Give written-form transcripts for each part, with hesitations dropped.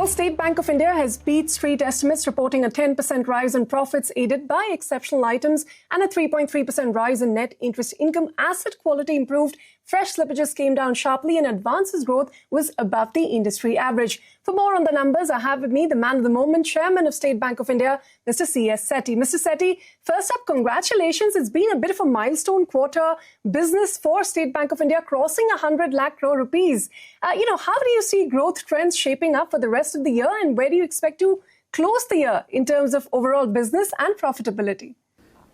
Well, State Bank of India has beat street estimates, reporting a 10% rise in profits aided by exceptional items and a 3.3% rise in net interest income. Asset quality improved, fresh slippages came down sharply, and advances growth was above the industry average. For more on the numbers, I have with me the man of the moment, Chairman of State Bank of India, Mr. C.S. Setty. Mr. Setty, first up, congratulations. It's been a bit of a milestone quarter business for State Bank of India, crossing 100 lakh crore rupees. How do you see growth trends shaping up for the rest of the year, and where do you expect to close the year in terms of overall business and profitability?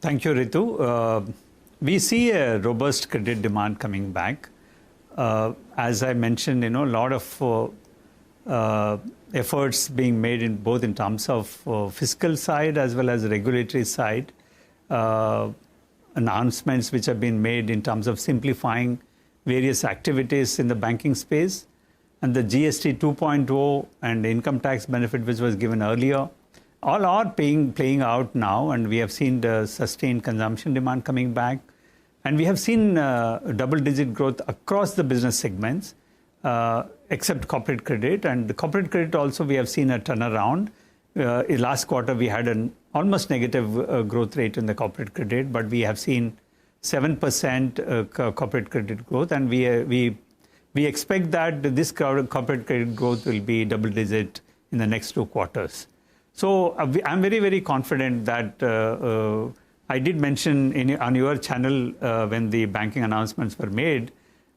Thank you, Ritu. We see a robust credit demand coming back. As I mentioned, a lot of efforts being made in both in terms of fiscal side as well as regulatory side. Announcements which have been made in terms of simplifying various activities in the banking space, and the GST 2.0 and the income tax benefit which was given earlier, all are playing out now, and we have seen the sustained consumption demand coming back, and we have seen double-digit growth across the business segments, except corporate credit. And the corporate credit also we have seen a turnaround. Last quarter we had an almost negative growth rate in the corporate credit, but we have seen 7% corporate credit growth, and we expect that this corporate credit growth will be double-digit in the next 2 quarters. So I'm very, very confident that I did mention on your channel when the banking announcements were made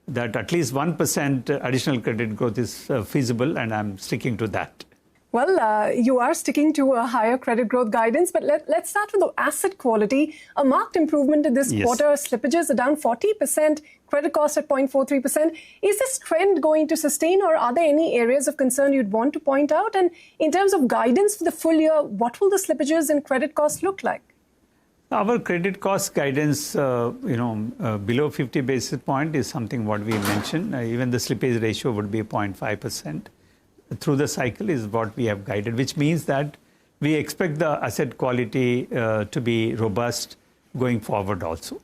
that at least 1% additional credit growth is feasible, and I'm sticking to that. Well, you are sticking to a higher credit growth guidance, but let's start with the asset quality. A marked improvement in this quarter. Slippages are down 40%, credit cost at 0.43%. Is this trend going to sustain, or are there any areas of concern you'd want to point out? And in terms of guidance for the full year, what will the slippages and credit costs look like? Our credit cost guidance, below 50 basis point is something what we mentioned. Even the slippage ratio would be 0.5%. Through the cycle is what we have guided, which means that we expect the asset quality to be robust going forward also.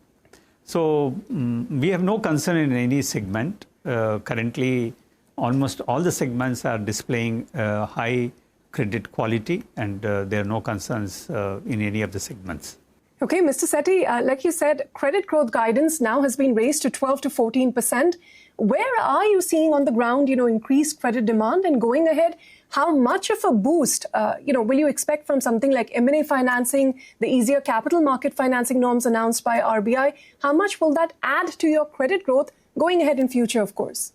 So we have no concern in any segment. Currently, almost all the segments are displaying high credit quality, and there are no concerns in any of the segments. Okay, Mr. Setty, like you said, credit growth guidance now has been raised to 12 to 14%. Where are you seeing on the ground, increased credit demand? And going ahead, how much of a boost, will you expect from something like M&A financing, the easier capital market financing norms announced by RBI? How much will that add to your credit growth going ahead in future, of course?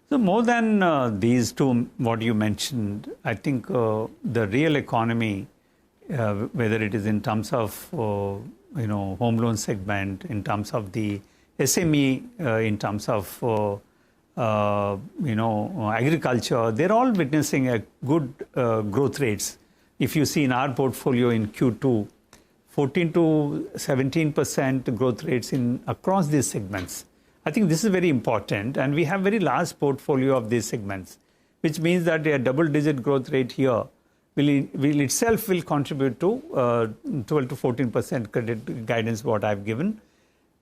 So more than these two, what you mentioned, I think the real economy, whether it is in terms of, home loan segment, in terms of the SME, in terms of, agriculture, they're all witnessing a good growth rates. If you see in our portfolio in Q2, 14 to 17% growth rates across these segments. I think this is very important, and we have very large portfolio of these segments, which means that a double-digit growth rate here will itself contribute to 12 to 14% credit guidance what I've given.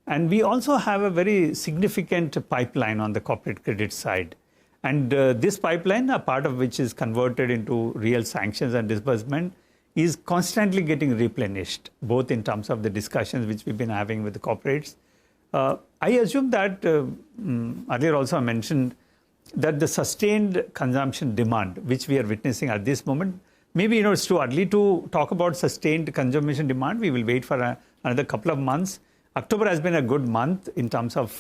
And we also have a very significant pipeline on the corporate credit side. And this pipeline, a part of which is converted into real sanctions and disbursement, is constantly getting replenished, both in terms of the discussions which we've been having with the corporates. I assume that earlier also I mentioned that the sustained consumption demand, which we are witnessing at this moment, maybe it's too early to talk about sustained consumption demand. We will wait for another couple of months. October has been a good month in terms of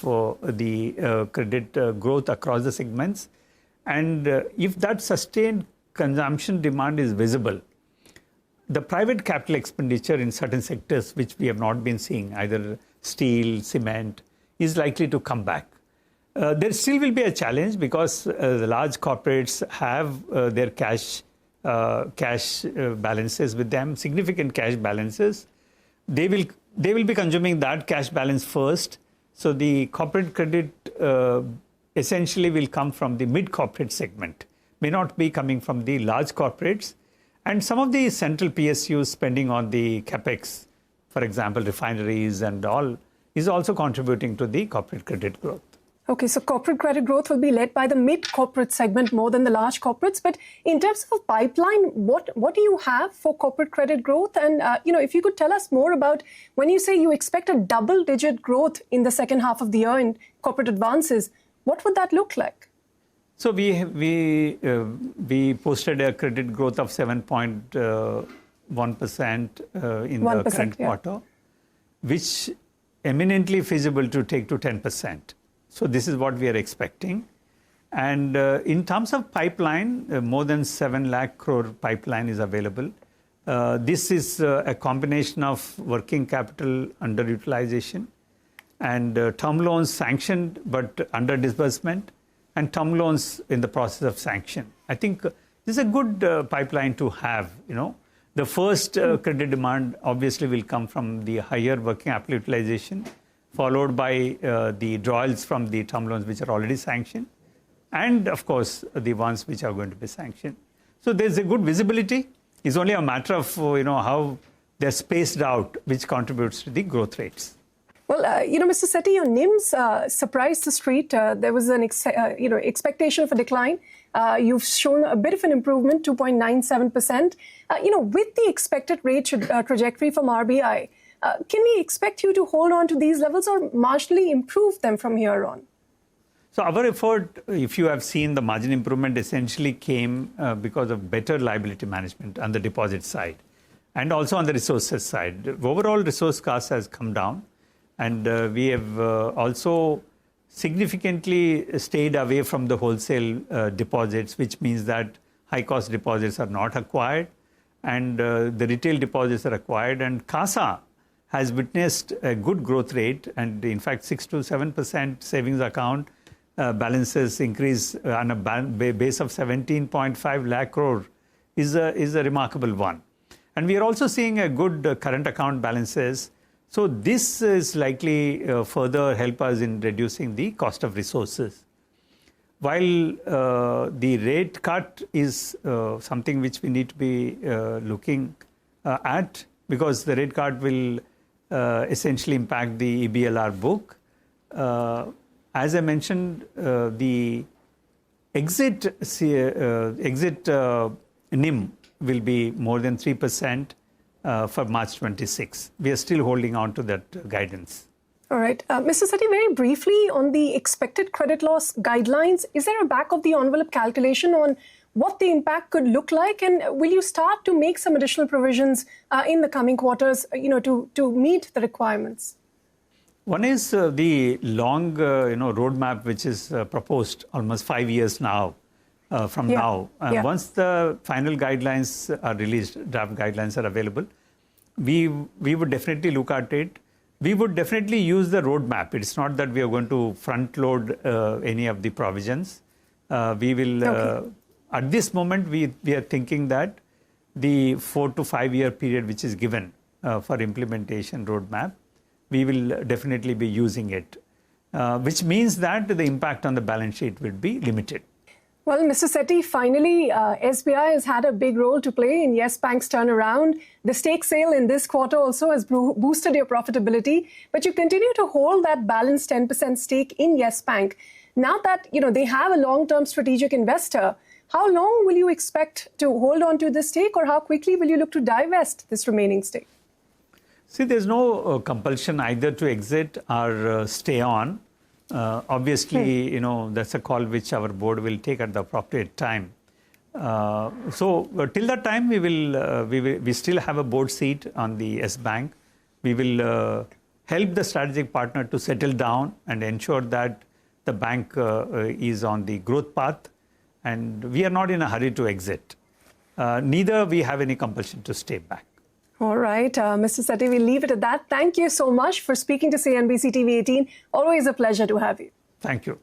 the credit growth across the segments. And if that sustained consumption demand is visible, the private capital expenditure in certain sectors, which we have not been seeing, either steel, cement, is likely to come back. There still will be a challenge because the large corporates have their cash balances with them, significant cash balances. They will be consuming that cash balance first. So the corporate credit essentially will come from the mid-corporate segment, may not be coming from the large corporates. And some of the central PSUs spending on the capex, for example, refineries and all, is also contributing to the corporate credit growth. Okay, so corporate credit growth will be led by the mid-corporate segment more than the large corporates. But in terms of pipeline, what do you have for corporate credit growth? And, if you could tell us more about when you say you expect a double-digit growth in the second half of the year in corporate advances, what would that look like? So we posted a credit growth of 7.1% in the current quarter, which eminently feasible to take to 10%. So this is what we are expecting. And in terms of pipeline, more than 7 lakh crore pipeline is available. This is a combination of working capital underutilization and term loans sanctioned but under disbursement, and term loans in the process of sanction. I think this is a good pipeline to have. The first credit demand obviously will come from the higher working capital utilization, followed by the drawals from the term loans which are already sanctioned, and of course the ones which are going to be sanctioned. So there's a good visibility. It's only a matter of how they're spaced out, which contributes to the growth rates. Well, Mr. Setty, your NIMs surprised the street. There was an expectation of a decline. You've shown a bit of an improvement, 2.97%. With the expected rate trajectory from RBI, can we expect you to hold on to these levels or marginally improve them from here on? So our effort, if you have seen, the margin improvement essentially came because of better liability management on the deposit side and also on the resources side. The overall resource cost has come down, and we have also significantly stayed away from the wholesale deposits, which means that high-cost deposits are not acquired and the retail deposits are acquired, and CASA has witnessed a good growth rate, and in fact 6 to 7% savings account balances increase on a base of 17.5 lakh crore is a remarkable one. And we are also seeing a good current account balances. So this is likely further help us in reducing the cost of resources. While the rate cut is something which we need to be looking at, because the rate cut will essentially impact the EBLR book. As I mentioned, the exit NIM will be more than 3% for March 26. We are still holding on to that guidance. All right. Mr. Setty, very briefly on the expected credit loss guidelines, is there a back of the envelope calculation on what the impact could look like? And will you start to make some additional provisions in the coming quarters, to meet the requirements? One is the long, roadmap which is proposed almost 5 years now from now. Once the final guidelines are released, draft guidelines are available, we would definitely look at it. We would definitely use the roadmap. It's not that we are going to front load any of the provisions. We will, at this moment, we are thinking that the 4 to 5 year period which is given for implementation roadmap, we will definitely be using it, which means that the impact on the balance sheet will be limited. Well, Mr. Setty, finally, SBI has had a big role to play in Yes Bank's turnaround. The stake sale in this quarter also has boosted your profitability, but you continue to hold that balanced 10% stake in Yes Bank. Now that they have a long-term strategic investor, how long will you expect to hold on to this stake, or how quickly will you look to divest this remaining stake? See, there's no compulsion either to exit or stay on. Obviously, that's a call which our board will take at the appropriate time. So till that time, we still have a board seat on the Yes Bank. We will help the strategic partner to settle down and ensure that the bank is on the growth path, and we are not in a hurry to exit. Neither we have any compulsion to stay back. All right, Mr. Setty, we'll leave it at that. Thank you so much for speaking to CNBC TV 18. Always a pleasure to have you. Thank you.